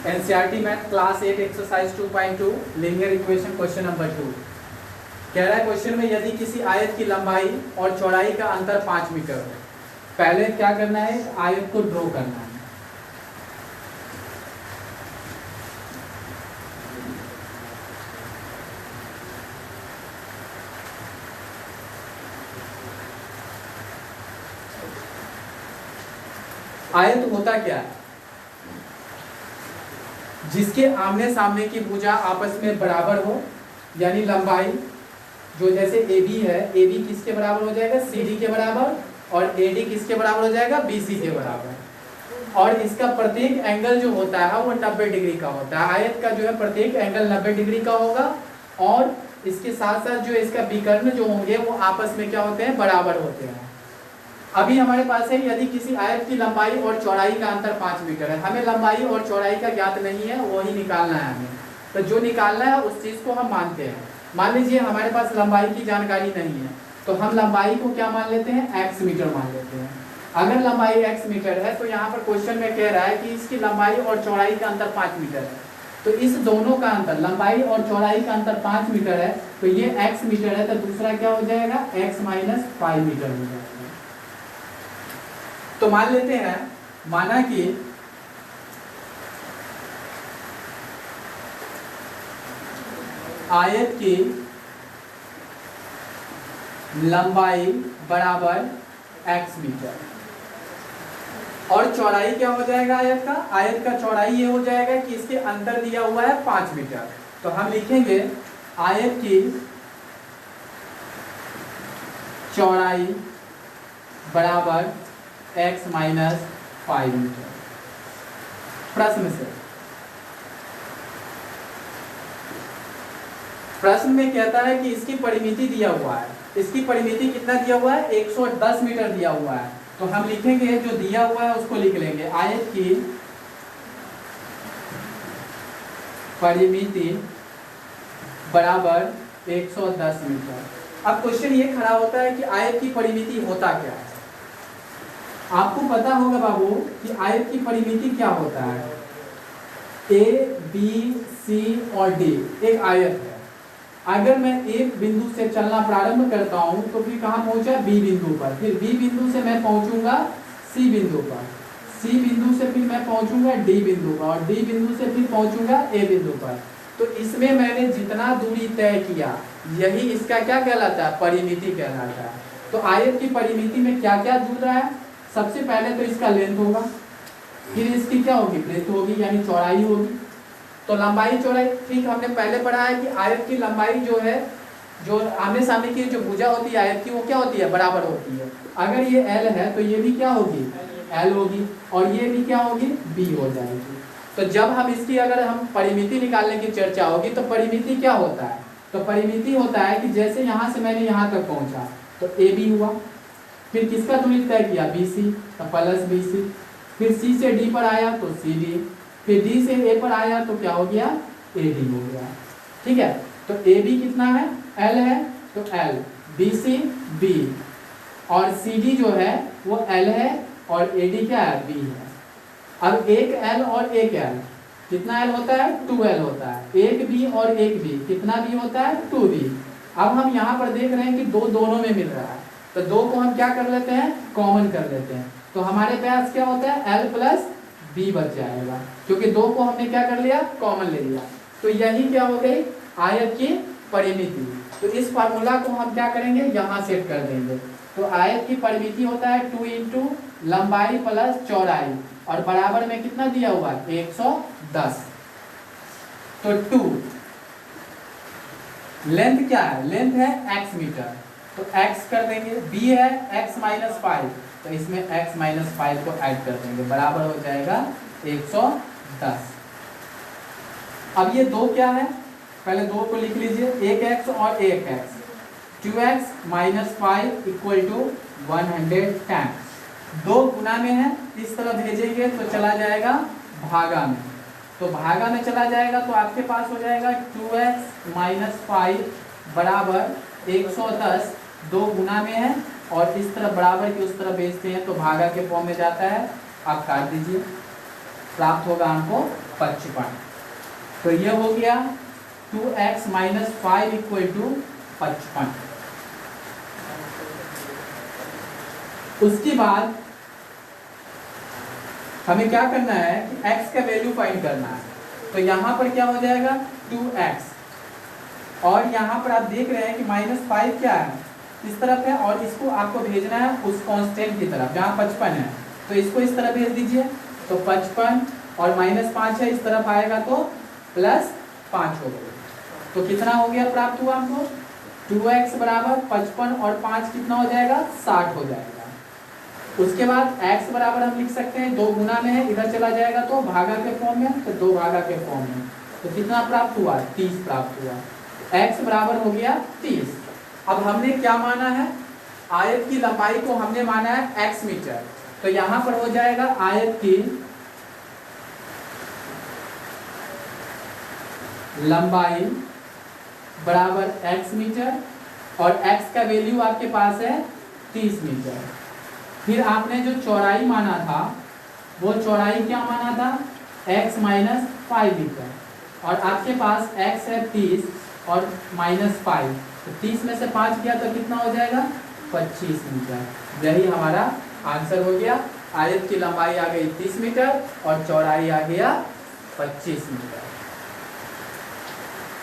NCERT math class 8 exercise 2.2 linear equation question number 2 कह रहा है क्वेश्चन में यदि किसी आयत की लंबाई और चौड़ाई का अंतर 5 मीटर हो, पहले क्या करना है, आयत को ड्रॉ करना है। आयत होता क्या है? जिसके आमने सामने की भुजा आपस में बराबर हो, यानी लंबाई जो जैसे AB है, AB किसके बराबर हो जाएगा, CD के बराबर, और AD किसके बराबर हो जाएगा, BC के बराबर। और इसका प्रत्येक एंगल जो होता है वो 90 डिग्री का होता है। आयत का जो है प्रत्येक एंगल 90 डिग्री का होगा, और इसके साथ साथ जो इसका विकर्ण जो होंगे वो आपस में क्या होते हैं, बराबर होते हैं। अभी हमारे पास है यदि किसी आयत की लंबाई और चौड़ाई का अंतर 5 मीटर है, हमें लंबाई और चौड़ाई का ज्ञात नहीं है, वही निकालना है हमें। तो जो निकालना है उस चीज़ को हम मानते हैं। मान लीजिए हमारे पास लंबाई की जानकारी नहीं है, तो हम लंबाई को क्या मान लेते हैं, x मीटर मान लेते हैं। अगर लंबाई x मीटर है तो यहाँ पर क्वेश्चन में कह रहा है कि इसकी लंबाई और चौड़ाई का अंतर 5 मीटर है, तो इस दोनों का अंतर, लंबाई और चौड़ाई का अंतर 5 मीटर है, तो ये x मीटर है, तो दूसरा क्या हो जाएगा, x - 5 मीटर हो जाएगा। तो मान लेते हैं, माना कि आयत की लंबाई बराबर x मीटर और चौड़ाई क्या हो जाएगा आयत का चौड़ाई ये हो जाएगा कि इसके अंतर दिया हुआ है 5 मीटर। तो हम लिखेंगे आयत की चौड़ाई बराबर x - 5 मीटर। प्रश्न में कहता है कि इसकी परिमिति दिया हुआ है, इसकी परिमिति कितना दिया हुआ है, 110 मीटर दिया हुआ है। तो हम लिखेंगे जो दिया हुआ है उसको लिख लेंगे, आयत की परिमिति बराबर 110 मीटर। अब क्वेश्चन ये खड़ा होता है कि आयत की परिमिति होता क्या है। आपको पता होगा बाबू कि आयत की परिमिति क्या होता है, A, B, C और D एक आयत है। अगर मैं एक बिंदु से चलना प्रारंभ करता हूं तो फिर कहां पहुंचा, B बिंदु पर, फिर B बिंदु से मैं पहुंचूंगा C बिंदु पर, C बिंदु से फिर मैं पहुंचूंगा D बिंदु पर, और D बिंदु से फिर पहुंचूंगा A बिंदु पर। तो इसमें मैंने जितना दूरी तय किया यही इसका क्या कहलाता है, परिमिति कहलाता है। तो आयत की परिमिति में क्या क्या जुड़ रहा है, सबसे पहले तो इसका लेंथ होगा, फिर इसकी क्या होगी, ब्रेथ होगी यानी चौड़ाई होगी। तो लंबाई चौड़ाई ठीक हमने पहले पढ़ा है कि आयत की लंबाई जो है, जो आमने सामने की जो भुजा होती है आयत की, वो क्या होती है, बराबर होती है। अगर ये L है तो ये भी क्या होगी, L होगी, और ये भी क्या होगी, B हो जाएगी। तो जब हम इसकी अगर हम परिमिति निकालने की चर्चा होगी तो परिमिति क्या होता है, तो परिमिति होता है कि जैसे यहाँ से मैंने यहाँ तक पहुँचा तो AB हुआ, फिर किसका दूरी तय किया, BC, तो प्लस BC, फिर C से D पर आया तो CD, फिर D से A पर आया तो क्या हो गया, AD हो गया। ठीक है, तो AB कितना है, L है, तो L, BC B, और CD जो है वो L है, और AD क्या है, B है। अब एक L और एक L कितना L होता है, 2L होता है, एक B और एक B कितना B होता है, 2B। अब हम यहाँ पर देख रहे हैं कि दो दोनों में मिल रहा है, तो दो को हम क्या कर लेते हैं, कॉमन कर लेते हैं। तो हमारे पास क्या होता है, L प्लस B बच जाएगा, क्योंकि दो को हमने क्या कर लिया, कॉमन ले लिया। तो यही क्या हो गई, आयत की परिमिति। तो इस फार्मूला को हम क्या करेंगे, यहाँ सेट कर देंगे। तो आयत की परिमिति होता है 2 इंटू लंबाई प्लस चौड़ाई, और बराबर में कितना दिया हुआ है, 110। तो 2 लेंथ क्या है, लेंथ है x मीटर, तो x कर देंगे, b है x - 5, तो इसमें x - 5 को ऐड कर देंगे, बराबर हो जाएगा 110। अब ये दो क्या है, पहले दो को लिख लीजिए, एक x और एक x, 2x - 5 इक्वल टू 110। दो गुना में है, इस तरह भेजेंगे तो चला जाएगा भागा में, तो भागा में चला जाएगा तो आपके पास हो जाएगा 2x - 5 बराबर 110। दो गुना में है और इस तरफ बराबर की उस तरफ भेजते हैं तो भागा के फॉर्म में जाता है। आप काट दीजिए, प्राप्त होगा हमको 55। तो ये हो गया 2x माइनस 5 इक्वल टू 55। उसके बाद हमें क्या करना है कि x का वैल्यू फाइंड करना है। तो यहाँ पर क्या हो जाएगा 2x, और यहाँ पर आप देख रहे हैं कि -5 क्या है, इस तरफ है, और इसको आपको भेजना है उस कांस्टेंट की तरफ जहाँ 55 है, तो इसको इस तरफ भेज दीजिए। तो 55 और -5 है, इस तरफ आएगा तो +5 हो गया। तो कितना हो गया प्राप्त हुआ हमको 2x बराबर 55 और 5 कितना हो जाएगा 60 हो जाएगा। उसके बाद x बराबर हम लिख सकते हैं 2 गुना में है, इधर चला जाएगा तो भागा के फॉर्म में, तो 2 भागा के फॉर्म में। तो कितना प्राप्त हुआ 30 प्राप्त हुआ। x बराबर हो गया 30। अब हमने क्या माना है, आयत की लंबाई को हमने माना है x मीटर। तो यहाँ पर हो जाएगा आयत की लंबाई बराबर x मीटर, और x का वैल्यू आपके पास है 30 मीटर। फिर आपने जो चौड़ाई माना था वो चौड़ाई क्या माना था x माइनस 5 मीटर, और आपके पास x है 30 और -5, तो 30 में से 5 किया तो कितना हो जाएगा 25 मीटर। यही हमारा आंसर हो गया। आयत की लंबाई आ गई 30 मीटर और चौड़ाई आ गया 25 मीटर।